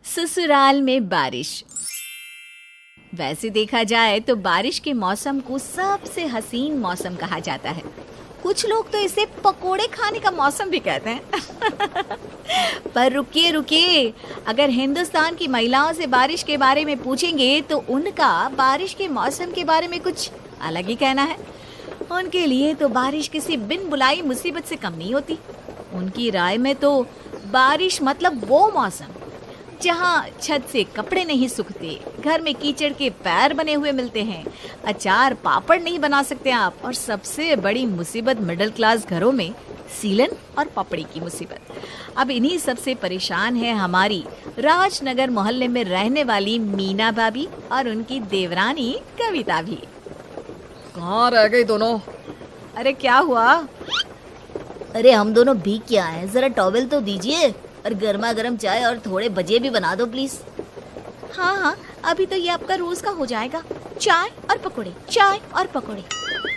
ससुराल में बारिश। वैसे देखा जाए तो बारिश के मौसम को सबसे हसीन मौसम कहा जाता है। कुछ लोग तो इसे पकोड़े खाने का मौसम भी कहते हैं। पर रुकिए रुकिए, अगर हिंदुस्तान की महिलाओं से बारिश के बारे में पूछेंगे तो उनका बारिश के मौसम के बारे में कुछ अलग ही कहना है। उनके लिए तो बारिश किसी बिन बुलाई मुसीबत से कम नहीं होती। उनकी राय में तो बारिश मतलब वो मौसम जहाँ छत से कपड़े नहीं सूखते, घर में कीचड़ के पैर बने हुए मिलते हैं, अचार पापड़ नहीं बना सकते आप, और सबसे बड़ी मुसीबत मिडिल क्लास घरों में सीलन और पपड़ी की मुसीबत। अब इन्हीं सबसे परेशान है हमारी राजनगर मोहल्ले में रहने वाली मीना भाभी और उनकी देवरानी कविता भी। कहाँ रह गई दोनों? अरे क्या हुआ? अरे हम दोनों भीग के आए हैं, जरा टॉवेल तो दीजिए और गर्मा गर्म चाय और थोड़े भजिए भी बना दो प्लीज। हाँ हाँ, अभी तो ये आपका रोज का हो जाएगा, चाय और पकोड़े, चाय और पकोड़े।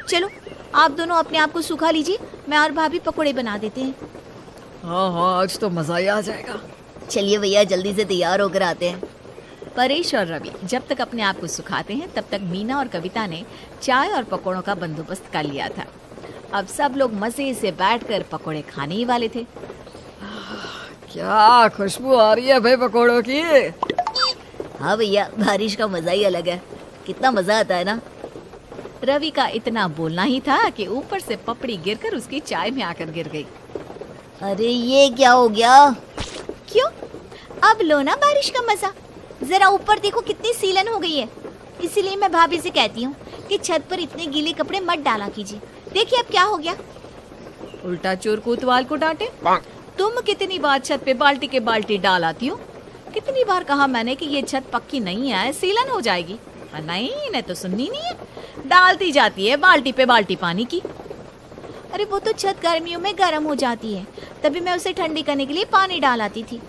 चलो आप दोनों अपने आप को सुखा लीजिए, मैं और भाभी पकोड़े बना देते हैं। हाँ हाँ, आज तो मजा ही आ जाएगा। चलिए भैया जल्दी से तैयार होकर आते हैं। परेश और रवि जब तक अपने आप को सुखाते हैं तब तक मीना और कविता ने चाय और पकोड़ों का बंदोबस्त कर लिया था। अब सब लोग मजे से बैठकर पकोड़े खाने ही वाले थे। क्या खुशबू आ रही है भाई पकोड़ों की। हाँ भैया, बारिश का मजा ही अलग है, कितना मजा आता है ना। रवि का इतना बोलना ही था कि ऊपर से पपड़ी गिरकर उसकी चाय में आकर गिर गई। अरे ये क्या हो गया? क्यों? अब लो ना बारिश का मजा। जरा ऊपर देखो कितनी सीलन हो गई है। इसीलिए मैं भाभी से कहती हूँ कि छत पर इतने गीले कपड़े मत डाला कीजिए। देखिए अब क्या हो गया। उल्टा चोर कोतवाल को डांटे। तुम कितनी बार छत पे बाल्टी के बाल्टी डाल आती हो? कितनी बार कहा मैंने कि ये छत पक्की नहीं है, सीलन हो जाएगी, पर नहीं, इन्हें तो सुननी नहीं है। डालती जाती है बाल्टी पे बाल्टी पानी की। अरे वो तो छत गर्मियों में गर्म हो जाती है, तभी मैं उसे ठंडी करने के लिए पानी डाल आती थी।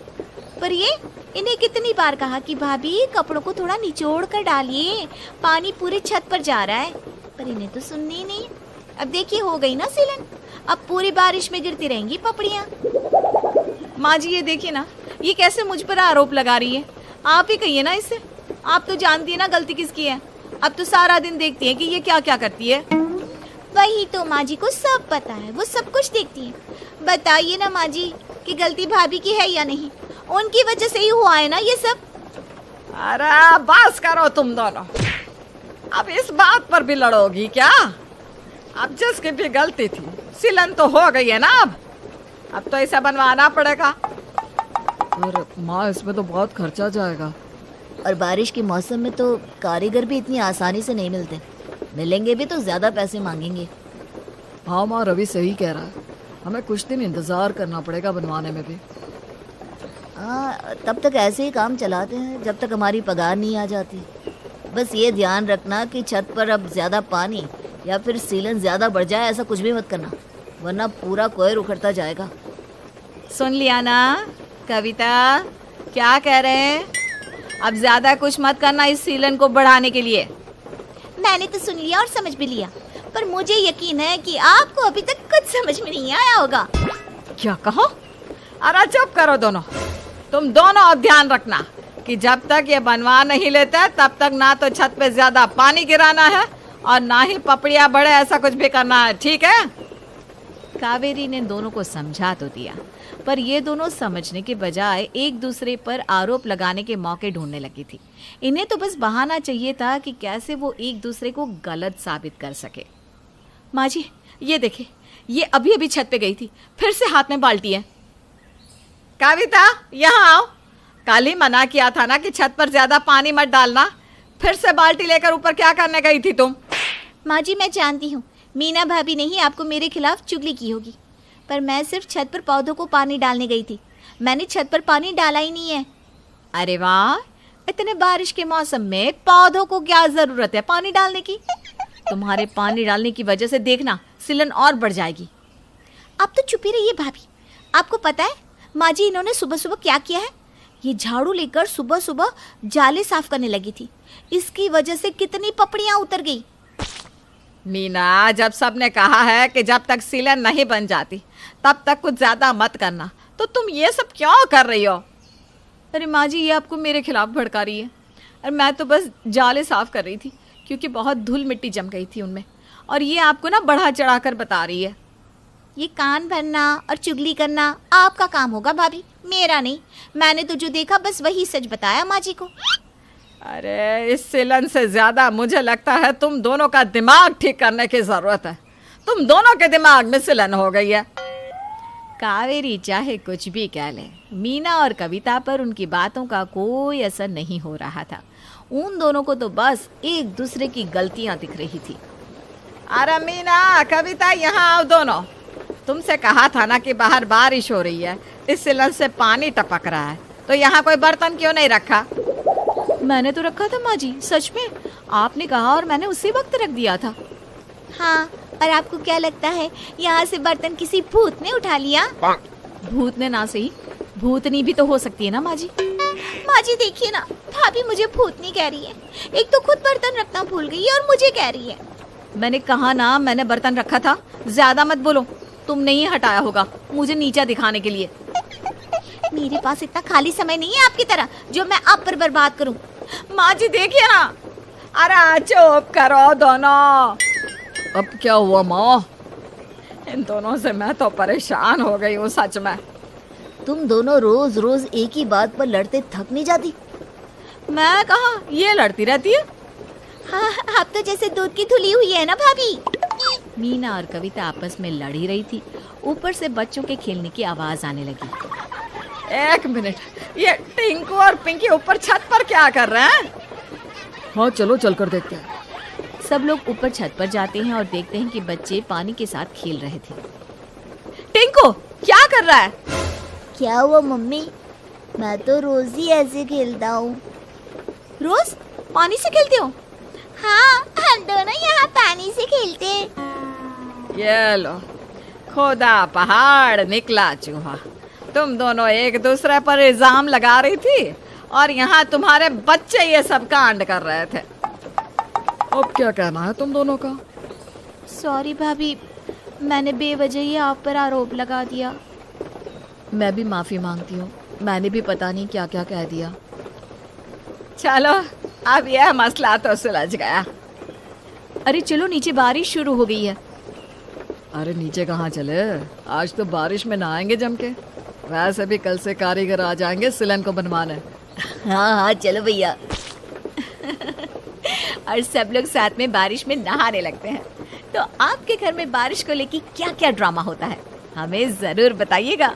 पर ये इन्हें कितनी बार कहा कि भाभी कपड़ों को थोड़ा निचोड़ कर डालिए, पानी पूरे छत पर जा रहा है, पर इन्हें तो सुननी नहीं। अब देखिए हो गई ना सीलन, अब पूरी बारिश में गिरती रहेंगी पपड़ियाँ। माँ जी ये देखिए ना, ये कैसे मुझ पर आरोप लगा रही है। आप ही कहिए ना इससे, आप तो जानती है ना गलती किसकी है। अब तो सारा दिन देखती है कि ये क्या क्या करती है। वही तो माँ जी को सब पता है, वो सब कुछ देखती है। बताइए ना माँ जी कि गलती भाभी की है या नहीं, उनकी वजह से ही हुआ है ना ये सब। अरे बस करो तुम दोनों, अब इस बात पर भी लड़ोगी क्या? अब जिसकी भी गलती थी, सिलन तो हो गई है ना। अब तो इसे बनवाना पड़ेगा। और माँ इसमें तो बहुत खर्चा जाएगा। और बारिश के मौसम में तो कारीगर भी इतनी आसानी से नहीं मिलते, मिलेंगे भी तो ज्यादा पैसे मांगेंगे। हाँ माँ, रवि सही कह रहा है, हमें कुछ दिन इंतजार करना पड़ेगा बनवाने में भी। हाँ, तब तक ऐसे ही काम चलाते हैं जब तक हमारी पगार नहीं आ जाती। बस ये ध्यान रखना कि छत पर अब ज्यादा पानी या फिर सीलन ज्यादा बढ़ जाए, ऐसा कुछ भी मत करना, वरना पूरा कोयर उखड़ता जाएगा। सुन लिया ना कविता, क्या कह रहे हैं? अब ज्यादा कुछ मत करना इस सीलन को बढ़ाने के लिए। मैंने तो सुन लिया और समझ भी लिया, पर मुझे यकीन है कि आपको अभी तक कुछ समझ में नहीं आया होगा। क्या कहो? अरे चुप करो दोनों। तुम दोनों अब ध्यान रखना कि जब तक ये बनवा नहीं लेते तब तक ना तो छत पे ज्यादा पानी गिराना है और ना ही पपड़ियाँ बढ़े, ऐसा कुछ भी करना है, ठीक है? कावेरी ने दोनों को समझा तो दिया, पर ये दोनों समझने के बजाय एक दूसरे पर आरोप लगाने के मौके ढूंढने लगी थी। इन्हें तो बस बहाना चाहिए था कि कैसे वो एक दूसरे को गलत साबित कर सके। माँ जी ये देखिए, ये अभी अभी छत पे गई थी, फिर से हाथ में बाल्टी है। कविता यहाँ आओ। कल ही मना किया था ना कि छत पर ज्यादा पानी मत डालना, फिर से बाल्टी लेकर ऊपर क्या करने गई थी तुम? माँ जी मैं जानती हूँ मीना भाभी ने ही आपको मेरे खिलाफ चुगली की होगी, पर मैं सिर्फ छत पर पौधों को पानी डालने गई थी, मैंने छत पर पानी डाला ही नहीं है। अरे वाह, इतने बारिश के मौसम में पौधों को क्या जरूरत है पानी डालने की? तुम्हारे पानी डालने की वजह से देखना सिलन और बढ़ जाएगी। आप तो चुप ही रहिए भाभी। आपको पता है माँ जी इन्होंने सुबह सुबह क्या किया है? ये झाड़ू लेकर सुबह सुबह जाले साफ करने लगी थी, इसकी वजह से कितनी पपड़ियाँ उतर गई। मीना, जब सबने कहा है कि जब तक सीलन नहीं बन जाती तब तक कुछ ज्यादा मत करना, तो तुम ये सब क्यों कर रही हो? अरे माँ जी, ये आपको मेरे खिलाफ भड़का रही है। और मैं तो बस जाले साफ कर रही थी, क्योंकि बहुत धूल मिट्टी जम गई थी उनमें। और ये आपको ना बढ़ा चढ़ा कर बता रही है। ये कान भरना और चुगली करना आपका काम होगा भाभी, मेरा नहीं। मैंने तो जो देखा बस वही सच बताया माँ जी को। अरे इस सिलन से ज्यादा मुझे लगता है तुम दोनों का दिमाग ठीक करने की जरूरत है। तुम दोनों के दिमाग में सिलन हो गई है। कावेरी चाहे कुछ भी कह ले, मीना और कविता पर उनकी बातों का कोई असर नहीं हो रहा था। उन दोनों को तो बस एक दूसरे की गलतियां दिख रही थी। अरे मीना, कविता, यहाँ आओ दोनों। तुमसे कहा था ना कि बाहर बारिश हो रही है, इस सिलन से पानी टपक रहा है, तो यहाँ कोई बर्तन क्यों नहीं रखा? मैंने तो रखा था माँ जी, सच में। आपने कहा और मैंने उसी वक्त रख दिया था। हाँ, और आपको क्या लगता है यहाँ से बर्तन किसी भूत ने उठा लिया? भूत ने ना सही, भूतनी भी तो हो सकती है ना माँ जी। माँ जी देखिए ना, भाभी मुझे भूतनी कह रही है। एक तो खुद बर्तन रखना भूल गई है और मुझे कह रही है। मैंने कहा ना, मैंने बर्तन रखा था। ज्यादा मत बोलो, तुमने ही हटाया होगा मुझे नीचा दिखाने के लिए। मेरे पास इतना खाली समय नहीं है आपकी तरह जो मैं आप पर बर्बाद करूं। माँ जी देखिए ना। अरे चुप करो दोनों। अब क्या हुआ माँ? इन दोनों से मैं तो परेशान हो गई हूँ सच में। तुम दोनों रोज रोज एक ही बात पर लड़ते थक नहीं जाती? मैं कहा, ये लड़ती रहती है। हाँ, आप तो जैसे दूध की धुली हुई है ना भाभी। मीना और कविता आपस में लड़ ही रही थी। ऊपर से बच्चों के खेलने की आवाज आने लगी। एक मिनट, ये टिंकू और पिंकी ऊपर छत पर क्या कर रहे हैं? हाँ चलो चल कर देखते हैं। सब लोग ऊपर छत पर जाते हैं और देखते हैं कि बच्चे पानी के साथ खेल रहे थे। टिंकू क्या कर रहा है? क्या हुआ मम्मी? मैं तो रोज ही ऐसे खेलता हूँ। रोज पानी से खेलते हो? हाँ, हम दोनों यहाँ पानी से खेलते हैं। ये लो, खुदा पहाड़ निकला चूहा। तुम दोनों एक दूसरे पर इल्जाम लगा रही थी और यहाँ तुम्हारे बच्चे ये सब कांड कर रहे थे। अब क्या कहना है तुम दोनों का? सॉरी भाभी, मैंने बेवजह ही आप पर आरोप लगा दिया। मैं भी माफी मांगती हूँ, मैंने भी पता नहीं क्या क्या कह दिया। चलो, अब यह मसला तो सुलझ गया। अरे चलो, नीचे बारिश शुरू हो गई है। अरे नीचे कहाँ चले, आज तो बारिश में नहाएंगे जम के। वैसे भी कल से कारीगर आ जाएंगे सिलन को बनवाने। हाँ हाँ चलो भैया। और सब लोग साथ में बारिश में नहाने लगते हैं। तो आपके घर में बारिश को लेकर क्या क्या ड्रामा होता है, हमें जरूर बताइएगा।